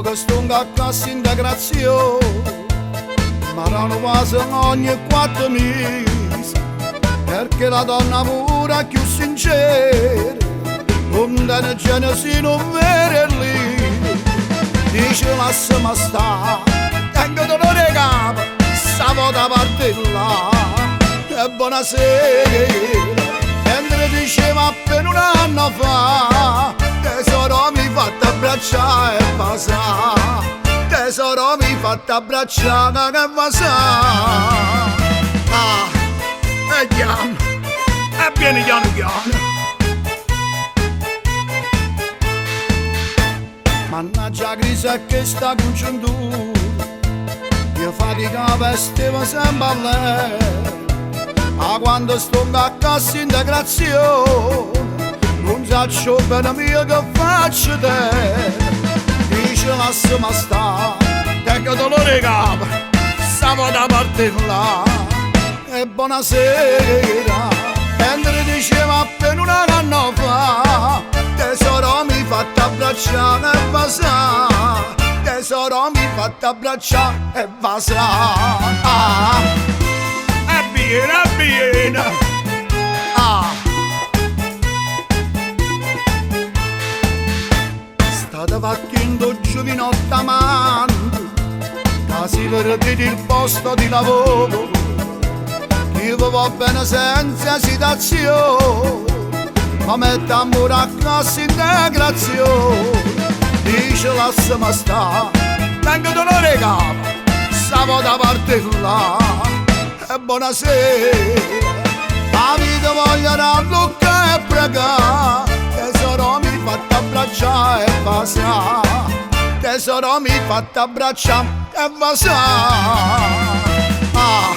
che sto a cassa integrazione, ma non quasi ogni 4 mesi, perché la donna pura più sincera, non tiene genesi non vere lì, dice lasciami stare, tengo dolore capo, stavo da parte là, e buonasera. Mentre diceva appena un anno fa, tesoro mi fatta abbracciare e basare, tesoro mi fatta abbracciare e basare. Ah, e chiamo, e vieni piano piano. Mannaggia la crisi è che sta congiuntura, io fatica vestivo sempre a lei. Ma quando sto a cassa integrazione, non so bene mio che faccio te. Dice lasciami stare, tengo dolore capo, stavo da parte là. E buonasera, mentre diceva appena un anno fa, tesoro mi fatta abbracciare e basare, tesoro mi fatta abbracciare e basare. Ah. Viena. Ah. State facendo giovinotto amante, casi per dire il posto di lavoro, io va bene senza esitazione, ma mettiamo una cassa integrazione, dice lasciami stare, tengo dolore capo, stavo da parte là. E buonasera, la vita voglio rallucca e pregare, tesoro mi fatta abbracciare e basare, tesoro mi fatta abbracciare e basare. Ah,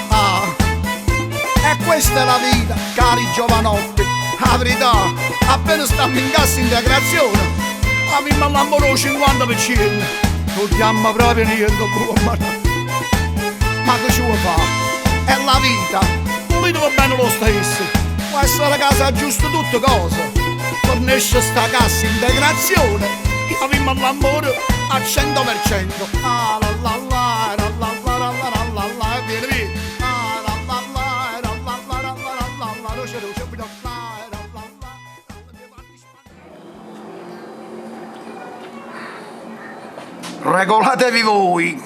ah. E questa è la vita, cari giovanotti, la verità, appena stiamo in cassa integrazione, abbiamo l'ambolo 50%, non chiama proprio niente, ma che ci vuoi fare? È la vita, pulito va bene lo stesso, può essere la casa giusta tutte cose, tornesce sta cassa integrazione, che abbiamo l'amore al 100%. Ah la la la la la la la la la la, vieni vieni. Ah la la la la la la la la la, luce luce, la la la la. Regolatevi voi.